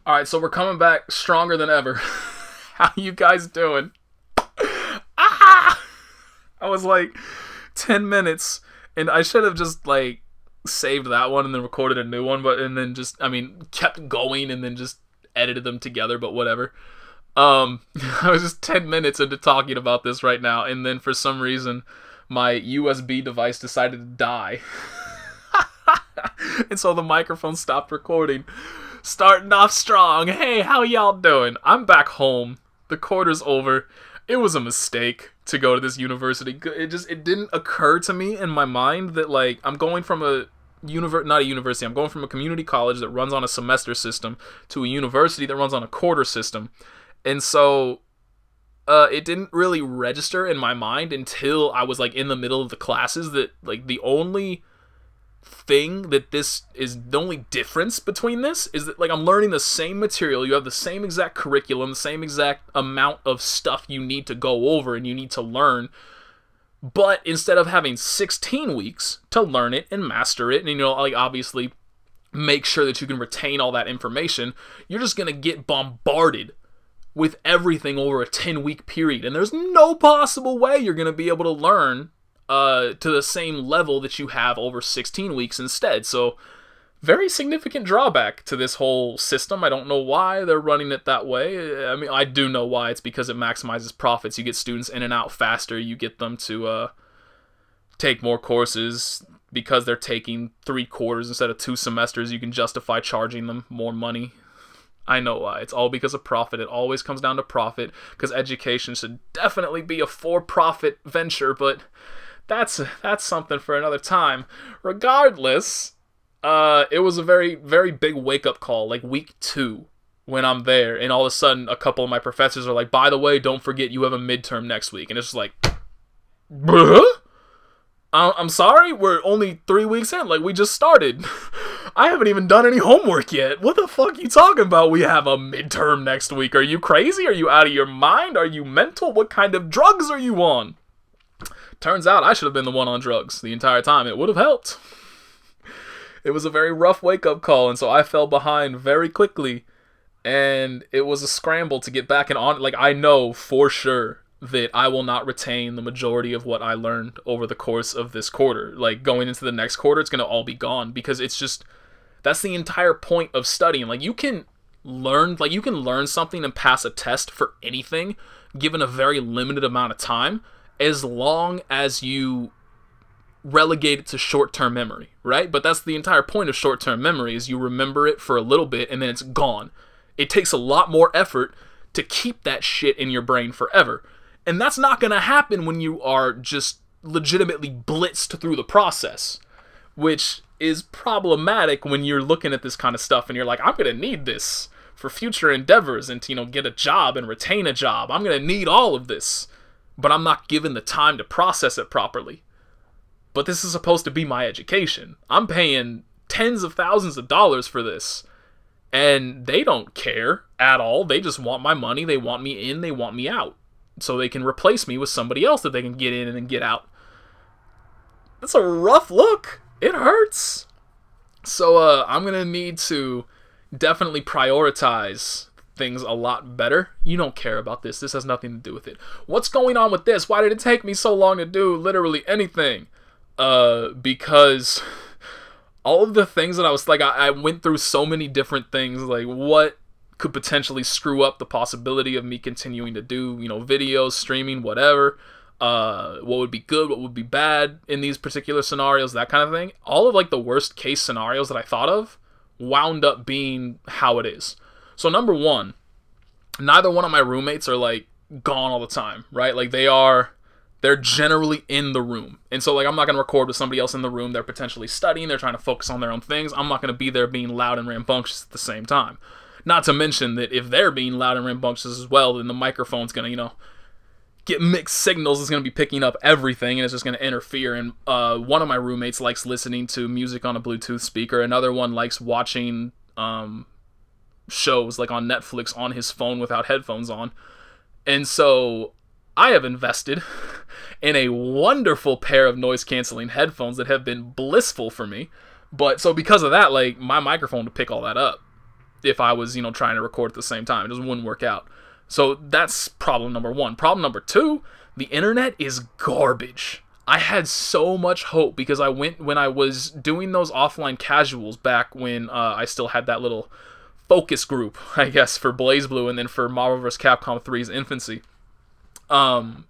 All right, so we're coming back stronger than ever. How you guys doing? Ah! I was like 10 minutes, and I should have just like saved that one and then recorded a new one, and then just, I mean, kept going and then just edited them together, but whatever. I was just 10 minutes into talking about this right now, and then for some reason, my USB device decided to die. And so the microphone stopped recording. Starting off strong. Hey, how y'all doing? I'm back home. The quarter's over. It was a mistake to go to this university. It didn't occur to me in my mind that, like, I'm going from not a university, I'm going from a community college that runs on a semester system to a university that runs on a quarter system. And so it didn't really register in my mind until I was like in the middle of the classes that, like, the only difference between this is that, like, I'm learning the same material. You have the same exact curriculum, the same exact amount of stuff you need to go over and you need to learn. But instead of having 16 weeks to learn it and master it, and, you know, like, obviously make sure that you can retain all that information, you're just going to get bombarded with everything over a 10-week period. And there's no possible way you're going to be able to learn to the same level that you have over 16 weeks instead. So, very significant drawback to this whole system. I don't know why they're running it that way. I mean, I do know why. It's because it maximizes profits. You get students in and out faster. You get them to take more courses. Because they're taking 3 quarters instead of 2 semesters, you can justify charging them more money. I know why. It's all because of profit. It always comes down to profit, because education should definitely be a for-profit venture, but that's something for another time. Regardless, it was a very, very big wake-up call, like week 2, when I'm there, and all of a sudden, a couple of my professors are like, by the way, don't forget you have a midterm next week. And it's just like, bruh? I'm sorry? We're only 3 weeks in, like, we just started. I haven't even done any homework yet. What the fuck are you talking about? We have a midterm next week. Are you crazy? Are you out of your mind? Are you mental? What kind of drugs are you on? Turns out I should have been the one on drugs the entire time. It would have helped. It was a very rough wake-up call, and so I fell behind very quickly, and it was a scramble to get back and on. Like, I know for sure that I will not retain the majority of what I learned over the course of this quarter. Like, going into the next quarter, it's going to all be gone, because it's just, that's the entire point of studying. Like, you can learn something and pass a test for anything given a very limited amount of time, as long as you relegate it to short-term memory, right? But that's the entire point of short-term memory, is you remember it for a little bit and then it's gone. It takes a lot more effort to keep that shit in your brain forever. And that's not going to happen when you are just legitimately blitzed through the process, which is problematic when you're looking at this kind of stuff and you're like, I'm going to need this for future endeavors and to, you know, get a job and retain a job. I'm going to need all of this, but I'm not given the time to process it properly. But this is supposed to be my education. I'm paying tens of thousands of dollars for this, and they don't care at all. They just want my money. They want me in. They want me out, so they can replace me with somebody else that they can get in and then get out. That's a rough look. It hurts. So I'm going to need to definitely prioritize things a lot better. You don't care about this. This has nothing to do with it. What's going on with this? Why did it take me so long to do literally anything? Because all of the things that I was like, I went through so many different things, like what could potentially screw up the possibility of me continuing to do, you know, videos, streaming, whatever, what would be good, what would be bad in these particular scenarios, that kind of thing. All of, like, the worst case scenarios that I thought of wound up being how it is. So number one, neither one of my roommates are, like, gone all the time, right? Like, they're generally in the room. And so, like, I'm not going to record with somebody else in the room. They're potentially studying. They're trying to focus on their own things. I'm not going to be there being loud and rambunctious at the same time. Not to mention that if they're being loud and rambunctious as well, then the microphone's going to, you know, get mixed signals. It's going to be picking up everything, and it's just going to interfere. And one of my roommates likes listening to music on a Bluetooth speaker. Another one likes watching shows, like on Netflix, on his phone without headphones on. And so I have invested in a wonderful pair of noise-canceling headphones that have been blissful for me. But so because of that, like, my microphone to pick all that up. if I was, trying to record at the same time. It just wouldn't work out. So that's problem number one. Problem number two, the internet is garbage. I had so much hope because when I was doing those offline casuals back when I still had that little focus group, I guess, for BlazBlue and then for Marvel vs. Capcom 3's infancy. The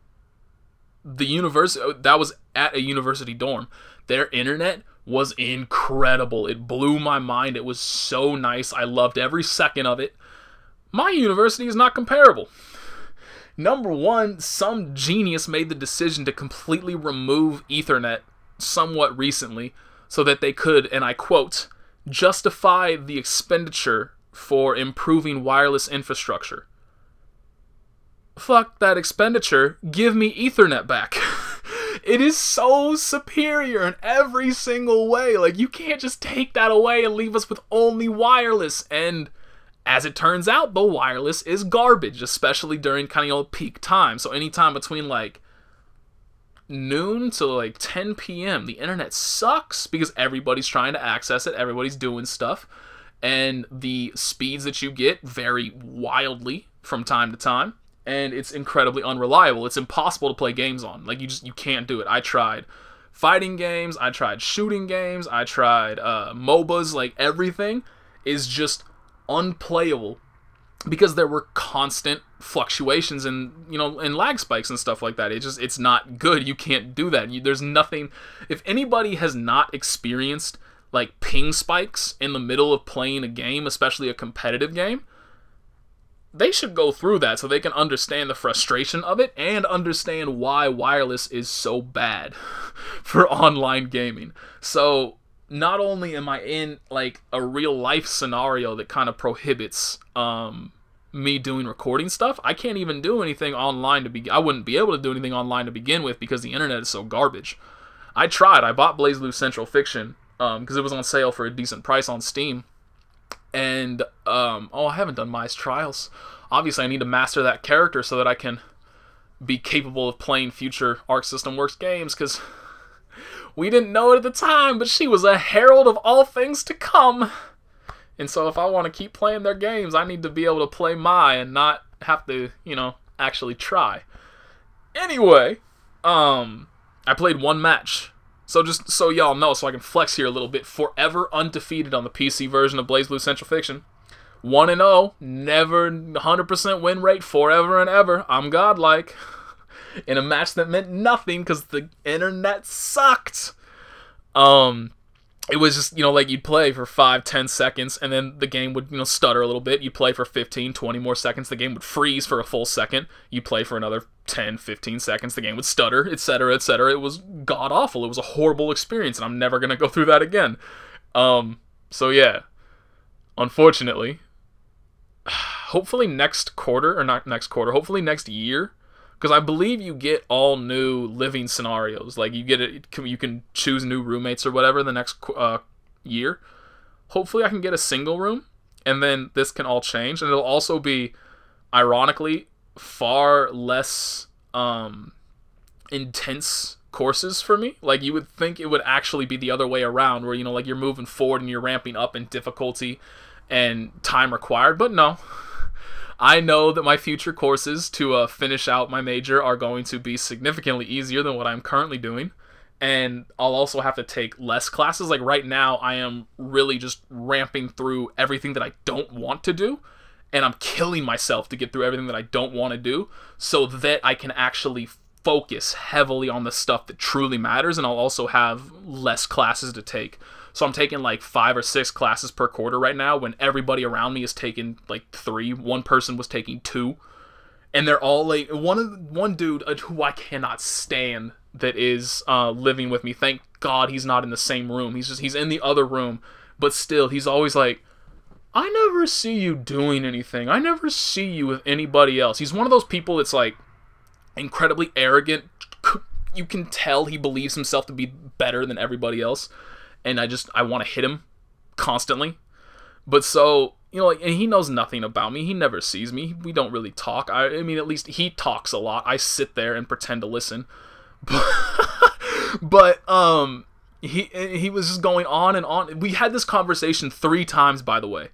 university, that was at a university dorm. Their internet was incredible. It blew my mind. It was so nice. I loved every second of it. My university is not comparable. Number one, some genius made the decision to completely remove Ethernet somewhat recently so that they could, and I quote, justify the expenditure for improving wireless infrastructure. Fuck that expenditure. Give me Ethernet back. It is so superior in every single way. Like, you can't just take that away and leave us with only wireless. And as it turns out, the wireless is garbage, especially during kind of peak time. So anytime between like noon to like 10 p.m., the internet sucks because everybody's trying to access it. Everybody's doing stuff. And the speeds that you get vary wildly from time to time. And it's incredibly unreliable. It's impossible to play games on. Like, you can't do it. I tried fighting games. I tried shooting games. I tried MOBAs. Like, everything is just unplayable because there were constant fluctuations and and lag spikes and stuff like that. It's not good. You can't do that. There's nothing. If anybody has not experienced like ping spikes in the middle of playing a game, especially a competitive game, they should go through that so they can understand the frustration of it and understand why wireless is so bad for online gaming. So not only am I in like a real life scenario that kind of prohibits me doing recording stuff, I can't even do anything online I wouldn't be able to do anything online to begin with because the internet is so garbage. I tried. I bought BlazBlue Central Fiction because it was on sale for a decent price on Steam. And, I haven't done Mice Trials. Obviously, I need to master that character so that I can be capable of playing future Arc System Works games, because we didn't know it at the time, but she was a herald of all things to come. And so if I want to keep playing their games, I need to be able to play Mai and not have to, actually try. Anyway, I played one match. So just so y'all know, so I can flex here a little bit, forever undefeated on the PC version of BlazBlue Central Fiction. 1-0, never 100% win rate, forever and ever. I'm godlike. In a match that meant nothing because the internet sucked. It was just, like you'd play for 5-10 seconds and then the game would, stutter a little bit. You'd play for 15-20 more seconds. The game would freeze for a full second. You play for another 10-15 seconds. The game would stutter, etc., etc. It was god-awful. It was a horrible experience and I'm never going to go through that again. So yeah, unfortunately, hopefully next quarter, or not next quarter, hopefully next year, because I believe you get all new living scenarios. Like, you can choose new roommates or whatever the next year. Hopefully I can get a single room, and then this can all change. And it'll also be, ironically, far less intense courses for me. Like, you would think it would actually be the other way around, where, like, you're moving forward and you're ramping up in difficulty and time required. But no. I know that my future courses to finish out my major are going to be significantly easier than what I'm currently doing. And I'll also have to take less classes. Like right now, I am really just ramping through everything that I don't want to do. And I'm killing myself to get through everything that I don't want to do so that I can actually focus heavily on the stuff that truly matters. And I'll also have less classes to take. So I'm taking like 5 or 6 classes per quarter right now when everybody around me is taking like 3. One person was taking 2. And they're all like, one dude who I cannot stand that is living with me. Thank God he's not in the same room. He's in the other room. But still, he's always like, I never see you doing anything. I never see you with anybody else. He's one of those people that's like incredibly arrogant. You can tell he believes himself to be better than everybody else. And I want to hit him constantly. But so, and he knows nothing about me. He never sees me. We don't really talk. I mean, at least he talks a lot. I sit there and pretend to listen. But he was just going on and on. We had this conversation 3 times, by the way.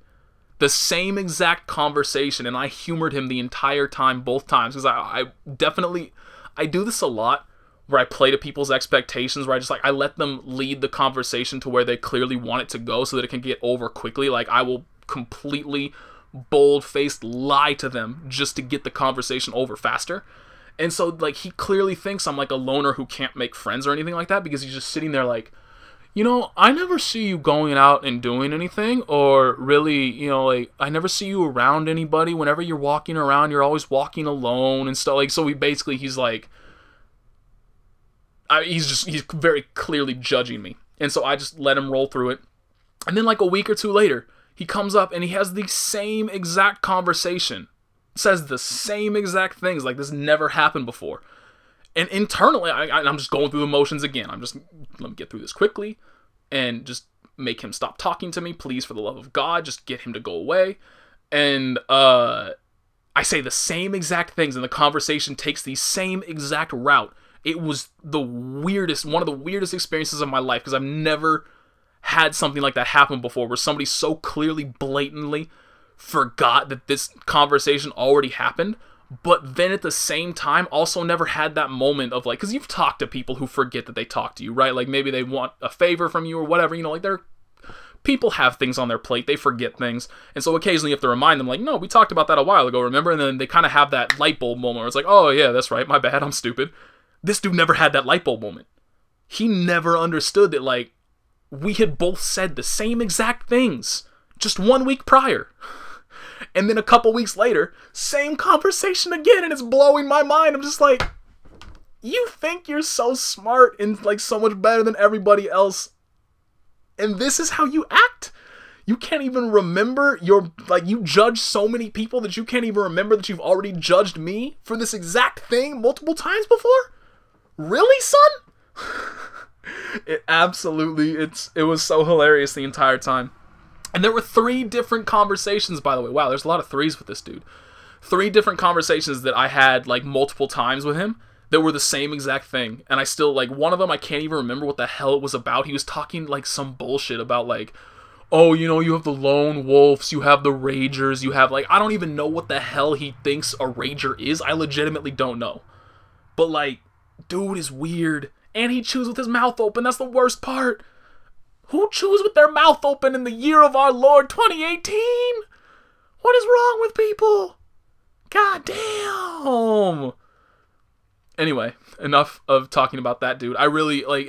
The same exact conversation, and I humored him the entire time, both times, because I definitely, I do this a lot, where I play to people's expectations, where I let them lead the conversation to where they clearly want it to go so that it can get over quickly. Like, I will completely bold-faced lie to them just to get the conversation over faster. And so, like, he clearly thinks I'm, like, a loner who can't make friends or anything like that, because he's just sitting there like, you know, I never see you going out and doing anything, or really, you know, like, I never see you around anybody. Whenever you're walking around, you're always walking alone and stuff. Like, so he's like, he's very clearly judging me. And so I just let him roll through it. And then like a week or two later, he comes up and he has the same exact conversation. Says the same exact things, like this never happened before. And internally, I'm just going through the motions again. Let me get through this quickly and just make him stop talking to me. Please, for the love of God, just get him to go away. And I say the same exact things, and the conversation takes the same exact route. It was one of the weirdest experiences of my life, because I've never had something like that happen before, where somebody so clearly, blatantly forgot that this conversation already happened, but then at the same time also never had that moment of like, because you've talked to people who forget that they talked to you, right? Like maybe they want a favor from you or whatever, you know, like people have things on their plate, they forget things, and so occasionally you have to remind them, like, no, we talked about that a while ago, remember? And then they kind of have that light bulb moment where it's like, oh yeah, that's right, my bad, I'm stupid. This dude never had that light bulb moment. He never understood that, like, we had both said the same exact things just 1 week prior. And then a couple weeks later, same conversation again, and it's blowing my mind. I'm just like, you think you're so smart and, like, so much better than everybody else, and this is how you act? You can't even remember you judge so many people that you can't even remember that you've already judged me for this exact thing multiple times before? Really, son? It was so hilarious the entire time. And there were 3 different conversations, by the way. Wow, there's a lot of 3s with this dude. 3 different conversations that I had, like, multiple times with him that were the same exact thing. And I still, like, one of them, I can't even remember what the hell it was about. He was talking, like, some bullshit about, like, oh, you know, you have the lone wolves, you have the ragers, you have, like, I don't even know what the hell he thinks a rager is. I legitimately don't know. But, like, dude is weird. And he chews with his mouth open. That's the worst part. Who chews with their mouth open in the year of our Lord 2018? What is wrong with people? God damn. Anyway, enough of talking about that dude. I really, like,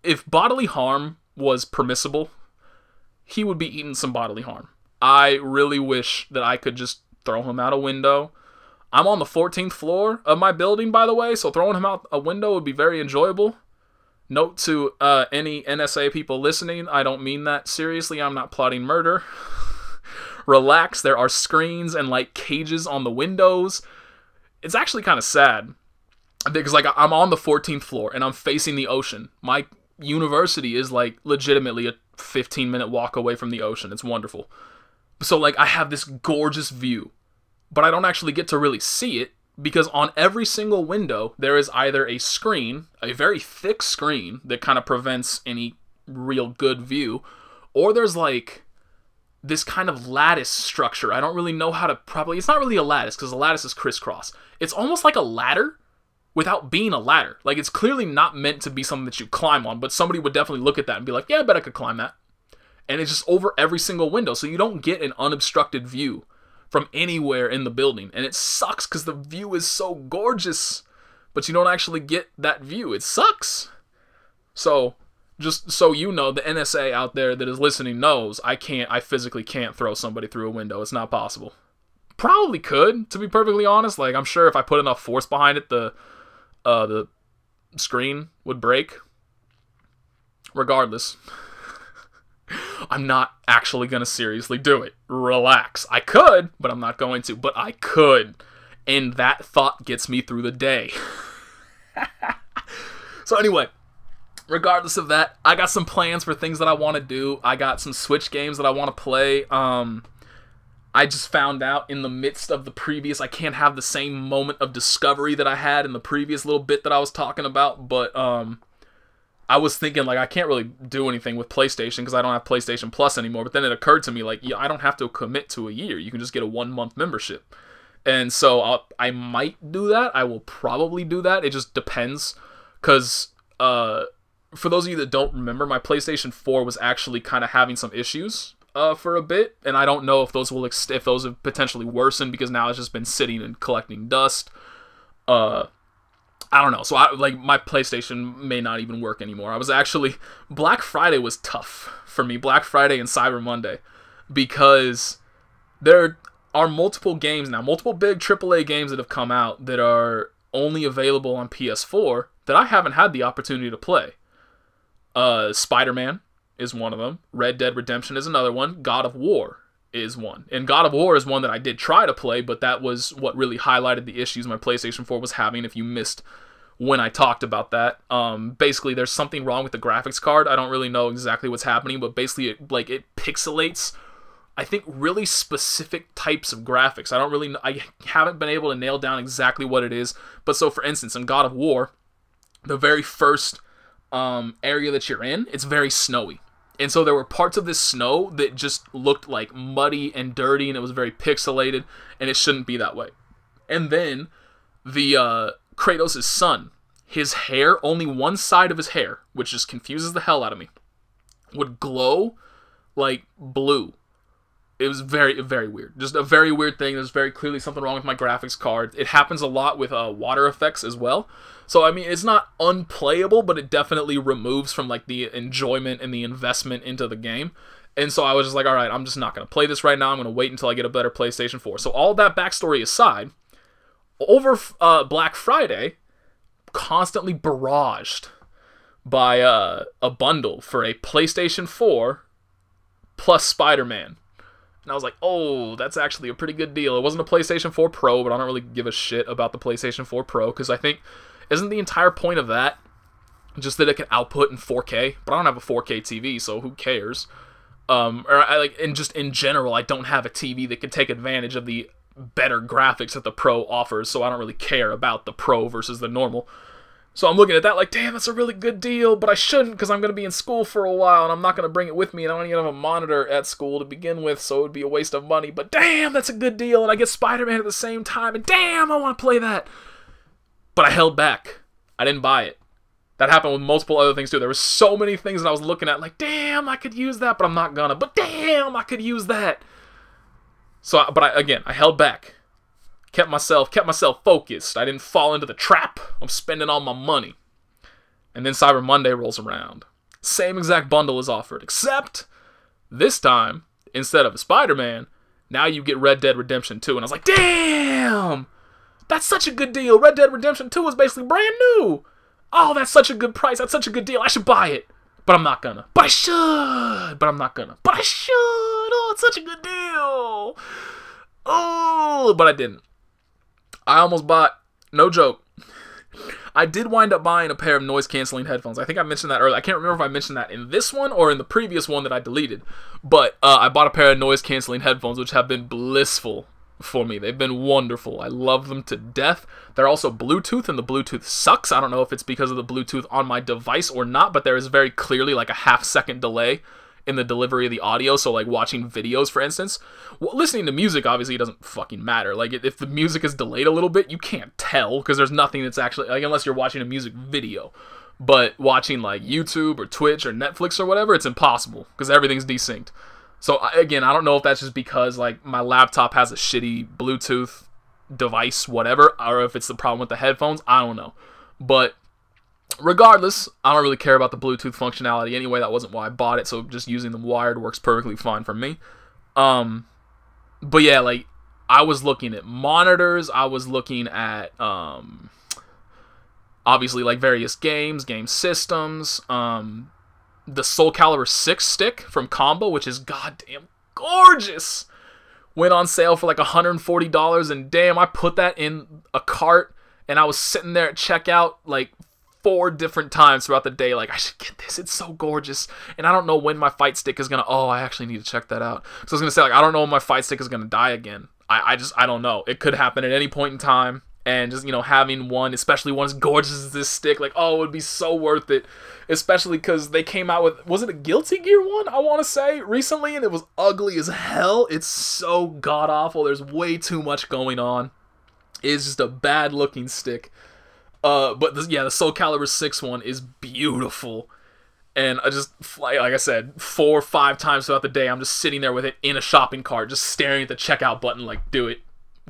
if bodily harm was permissible, he would be eating some bodily harm. I really wish that I could just throw him out a window. I'm on the 14th floor of my building, by the way, so throwing him out a window would be very enjoyable. Note to any NSA people listening, I don't mean that seriously. I'm not plotting murder. Relax, there are screens and, like, cages on the windows. It's actually kind of sad, because, like, I'm on the 14th floor and I'm facing the ocean. My university is, like, legitimately a 15-minute walk away from the ocean. It's wonderful. So, like, I have this gorgeous view, but I don't actually get to really see it, because on every single window, there is either a screen, a very thick screen that kind of prevents any real good view, or there's, like, this kind of lattice structure. I don't really know how to properly... It's not really a lattice, because a lattice is crisscross. It's almost like a ladder without being a ladder. Like, it's clearly not meant to be something that you climb on, but somebody would definitely look at that and be like, yeah, I bet I could climb that. And it's just over every single window, so you don't get an unobstructed view from anywhere in the building. And it sucks because the view is so gorgeous, but you don't actually get that view. It sucks. So, just so you know, the NSA out there that is listening knows I physically can't throw somebody through a window. It's not possible. Probably could, to be perfectly honest. Like, I'm sure if I put enough force behind it, the screen would break. Regardless, I'm not actually going to seriously do it. Relax. I could, but I'm not going to. But I could. And that thought gets me through the day. So anyway, regardless of that, I got some plans for things that I want to do. I got some Switch games that I want to play. I just found out in the midst of the previous, I can't have the same moment of discovery that I had in the previous little bit that I was talking about, but I was thinking, like, I can't really do anything with PlayStation because I don't have PlayStation Plus anymore. But then it occurred to me, like, yeah, I don't have to commit to a year. You can just get a 1-month membership. And so I might do that. I will probably do that. It just depends. Because for those of you that don't remember, my PlayStation 4 was actually kind of having some issues for a bit. And I don't know if those will if those have potentially worsened because now it's just been sitting and collecting dust. I don't know. So my PlayStation may not even work anymore. Black Friday was tough for me. Black Friday and Cyber Monday, because there are multiple games now, multiple big AAA games that have come out that are only available on PS4 that I haven't had the opportunity to play. Spider-Man is one of them. Red Dead Redemption is another one. God of War is one. And God of War is one that I did try to play, but that was what really highlighted the issues my PlayStation 4 was having, if you missed when I talked about that. Basically, there's something wrong with the graphics card. I don't really know exactly what's happening, but basically it pixelates, I think, really specific types of graphics. I haven't been able to nail down exactly what it is. But so, for instance, in God of War, the very first area that you're in, it's very snowy. And so there were parts of this snow that just looked like muddy and dirty, and it was very pixelated, and it shouldn't be that way. And then the Kratos' son, his hair, only one side of his hair, which just confuses the hell out of me, would glow like blue. It was very, very weird. Just a very weird thing. There's very clearly something wrong with my graphics card. It happens a lot with water effects as well. So, I mean, it's not unplayable, but it definitely removes from, like, the enjoyment and the investment into the game. And so I was just like, all right, I'm just not going to play this right now. I'm going to wait until I get a better PlayStation 4. So all that backstory aside, over Black Friday, constantly barraged by a bundle for a PlayStation 4 plus Spider-Man. And I was like, oh, that's actually a pretty good deal. It wasn't a PlayStation 4 Pro, but I don't really give a shit about the PlayStation 4 Pro, because I think, isn't the entire point of that just that it can output in 4K? But I don't have a 4K TV, so who cares? And just in general, I don't have a TV that can take advantage of the better graphics that the Pro offers, so I don't really care about the Pro versus the normal. So I'm looking at that like, damn, that's a really good deal, but I shouldn't because I'm going to be in school for a while, and I'm not going to bring it with me, and I don't even have a monitor at school to begin with, so it would be a waste of money. But damn, that's a good deal, and I get Spider-Man at the same time, and damn, I want to play that. But I held back. I didn't buy it. That happened with multiple other things, too. There were so many things that I was looking at like, damn, I could use that, but I'm not gonna. But damn, I could use that. So, again, I held back. Kept myself focused. I didn't fall into the trap of spending all my money. And then Cyber Monday rolls around. Same exact bundle is offered, except this time, instead of a Spider-Man, now you get Red Dead Redemption 2. And I was like, damn! That's such a good deal. Red Dead Redemption 2 is basically brand new. Oh, that's such a good price. That's such a good deal. I should buy it. But I'm not gonna. But I should. But I'm not gonna. But I should. Oh, it's such a good deal. Oh, but I didn't. I almost bought, no joke, I did wind up buying a pair of noise-canceling headphones. I think I mentioned that earlier. I can't remember if I mentioned that in this one or in the previous one that I deleted. But I bought a pair of noise-canceling headphones, which have been blissful for me. They've been wonderful. I love them to death. They're also Bluetooth, and the Bluetooth sucks. I don't know if it's because of the Bluetooth on my device or not, but there is very clearly like a half-second delay in the delivery of the audio. So like watching videos, for instance, listening to music obviously doesn't fucking matter. Like if the music is delayed a little bit, you can't tell because there's nothing that's actually, like, unless you're watching a music video. But watching like YouTube or Twitch or Netflix or whatever, it's impossible because everything's desynced. So again, I don't know if that's just because like my laptop has a shitty Bluetooth device, whatever, or if it's the problem with the headphones. I don't know. But regardless, I don't really care about the Bluetooth functionality anyway. That wasn't why I bought it, so just using them wired works perfectly fine for me. But yeah, like, I was looking at monitors, I was looking at, obviously, like, various games, game systems, the Soul Calibur 6 stick from Combo, which is goddamn gorgeous, went on sale for like $140, and damn, I put that in a cart, and I was sitting there at checkout, like, 4 different times throughout the day, like, I should get this, it's so gorgeous. And I don't know when my fight stick is gonna, oh, I actually need to check that out. So I was gonna say, like, I don't know when my fight stick is gonna die again. I don't know. It could happen at any point in time, And just, you know, having one, especially one as gorgeous as this stick, like, oh, it would be so worth it. Especially because they came out with, was it a Guilty Gear one, I want to say, recently? And it was ugly as hell. It's so god-awful. There's way too much going on. It's just a bad-looking stick. But, yeah, the Soul Calibur 6 one is beautiful. And I just, like I said, 4 or 5 times throughout the day, I'm just sitting there with it in a shopping cart, just staring at the checkout button like, do it.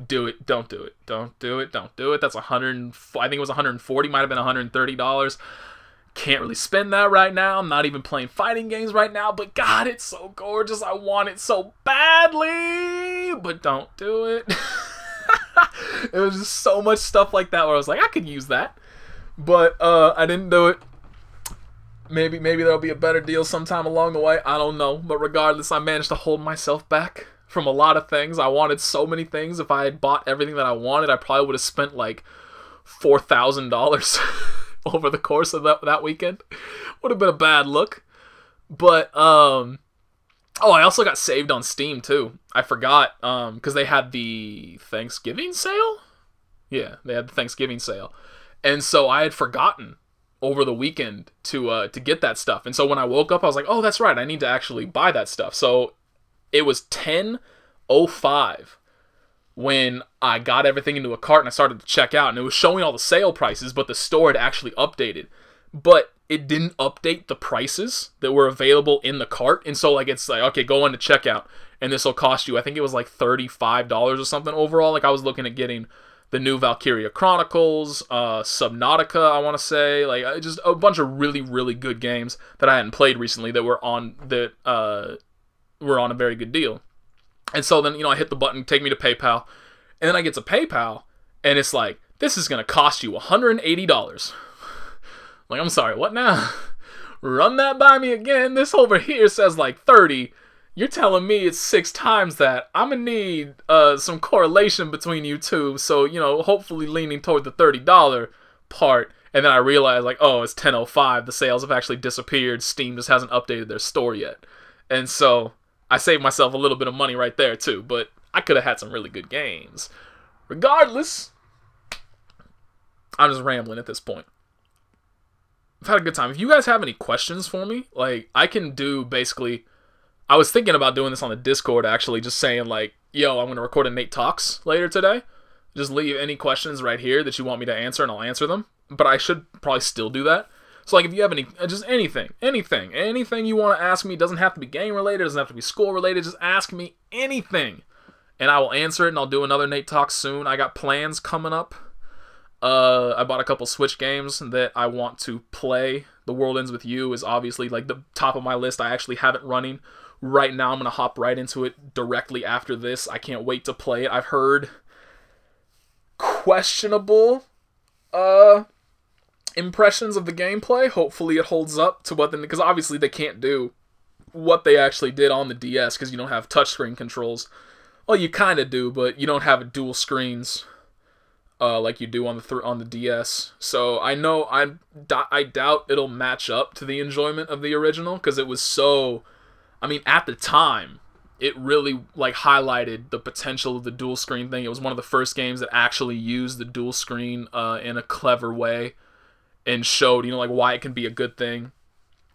Do it, don't do it, don't do it, don't do it. That's I think it was $140, might have been $130. Can't really spend that right now. I'm not even playing fighting games right now, but God, it's so gorgeous. I want it so badly, but don't do it. It was just so much stuff like that where I was like, I could use that, but I didn't do it. Maybe there'll be a better deal sometime along the way. I don't know, but regardless, I managed to hold myself back from a lot of things. I wanted so many things. If I had bought everything that I wanted, I probably would have spent like $4,000 over the course of that weekend. Would have been a bad look. But, oh, I also got saved on Steam too. I forgot, because they had the Thanksgiving sale? Yeah, they had the Thanksgiving sale. And so I had forgotten over the weekend to get that stuff. And so when I woke up, I was like, oh, that's right, I need to actually buy that stuff. So it was 10:05 when I got everything into a cart and I started to check out, and it was showing all the sale prices, but the store had actually updated. But it didn't update the prices that were available in the cart, and so like it's like, okay, go on to checkout, and this will cost you, I think it was like $35 or something overall. Like I was looking at getting the new Valkyria Chronicles, Subnautica, I want to say, like just a bunch of really, really good games that I hadn't played recently that were on a very good deal. And so then, you know, I hit the button, take me to PayPal, and then I get to PayPal, and it's like, this is going to cost you $180. Like, I'm sorry, what now? Run that by me again. This over here says like 30. You're telling me it's 6 times that. I'm going to need some correlation between you two, so, you know, hopefully leaning toward the $30 part. And then I realized, like, oh, it's 10:05. The sales have actually disappeared. Steam just hasn't updated their store yet. And so I saved myself a little bit of money right there, too. But I could have had some really good games. Regardless, I'm just rambling at this point. I've had a good time. If you guys have any questions for me, like, I can do basically... I was thinking about doing this on the Discord, actually, just saying, like, yo, I'm going to record a Nate Talks later today. Just leave any questions right here that you want me to answer, and I'll answer them. But I should probably still do that. So, like, if you have any, just anything you want to ask me, doesn't have to be game-related, doesn't have to be school-related, just ask me anything. And I will answer it, and I'll do another Nate Talk soon. I got plans coming up. I bought a couple Switch games that I want to play. The World Ends With You is obviously, like, the top of my list. I actually have it running right now. I'm going to hop right into it directly after this. I can't wait to play it. I've heard questionable impressions of the gameplay. Hopefully it holds up to what, because obviously they can't do what they actually did on the DS because you don't have touchscreen controls. Well, you kind of do, but you don't have dual screens like you do on the DS. So I know I doubt it'll match up to the enjoyment of the original because it was so... I mean, at the time, it really like highlighted the potential of the dual screen thing. It was one of the first games that actually used the dual screen in a clever way and showed, you know, like why it can be a good thing,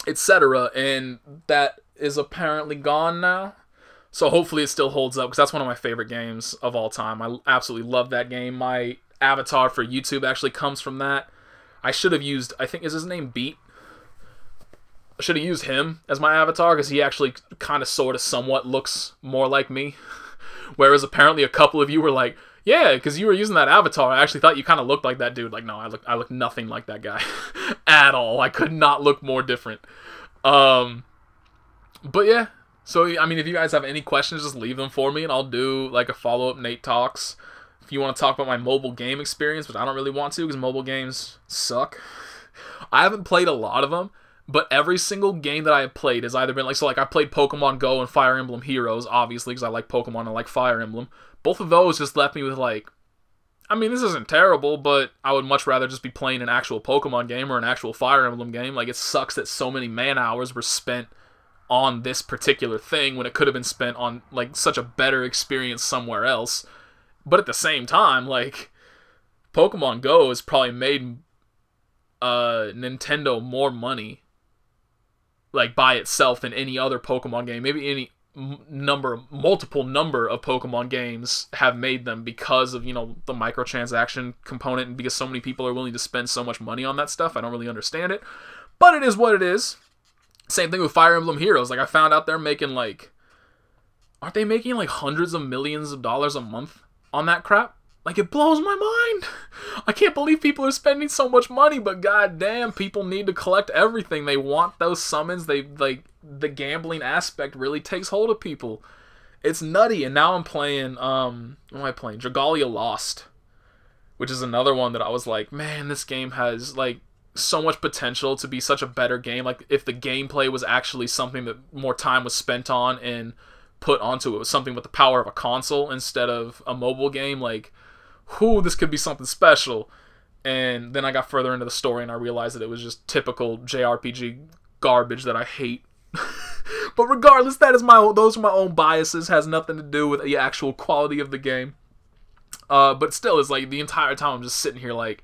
etc. And that is apparently gone now. So hopefully it still holds up because that's one of my favorite games of all time. I absolutely love that game. My avatar for YouTube actually comes from that. I should have used, I think, is his name Beat? I should have used him as my avatar because he actually kind of sort of somewhat looks more like me. Whereas apparently a couple of you were like, yeah, because you were using that avatar. I actually thought you kind of looked like that dude. Like, no, I look nothing like that guy at all. I could not look more different. But yeah, so I mean, if you guys have any questions, just leave them for me, and I'll do like a follow-up Nate Talks. If you want to talk about my mobile game experience, which I don't really want to because mobile games suck. I haven't played a lot of them, but every single game that I have played has either been like, so like I played Pokemon Go and Fire Emblem Heroes, obviously, because I like Pokemon and I like Fire Emblem. Both of those just left me with like, I mean, this isn't terrible, but I would much rather just be playing an actual Pokemon game or an actual Fire Emblem game. Like, it sucks that so many man-hours were spent on this particular thing when it could have been spent on like such a better experience somewhere else. But at the same time, like, Pokemon Go has probably made Nintendo more money, like, by itself than any other Pokemon game. Maybe any multiple number of Pokemon games have made them, because of, you know, the microtransaction component, and because so many people are willing to spend so much money on that stuff. I don't really understand it, but it is what it is. Same thing with Fire Emblem Heroes. Like, I found out they're making, like, aren't they making like hundreds of millions of dollars a month on that crap? Like, it blows my mind. I can't believe people are spending so much money, but goddamn, people need to collect everything. They want those summons. They, like, the gambling aspect really takes hold of people. It's nutty. And now I'm playing, what am I playing? Dragalia Lost, which is another one that I was like, man, this game has, like, so much potential to be such a better game. Like, if the gameplay was actually something that more time was spent on and put onto it, was something with the power of a console instead of a mobile game, like, whoo, this could be something special. And then I got further into the story and I realized that it was just typical JRPG garbage that I hate. But regardless, those are my own biases. Has nothing to do with the actual quality of the game. But still, it's like the entire time I'm just sitting here like,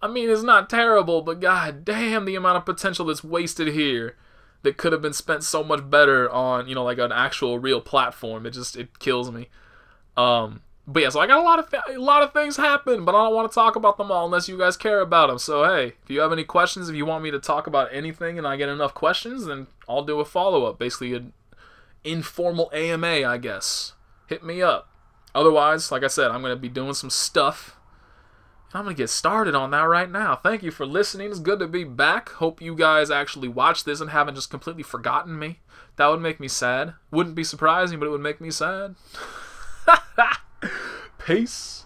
I mean, it's not terrible, but god damn, the amount of potential that's wasted here that could have been spent so much better on, you know, like an actual real platform. It kills me. But yeah, so I got a lot of things happen, but I don't want to talk about them all unless you guys care about them. So hey, if you have any questions, if you want me to talk about anything and I get enough questions, then I'll do a follow-up. Basically an informal AMA, I guess. Hit me up. Otherwise, like I said, I'm going to be doing some stuff. I'm going to get started on that right now. Thank you for listening. It's good to be back. Hope you guys actually watched this and haven't just completely forgotten me. That would make me sad. Wouldn't be surprising, but it would make me sad. Peace.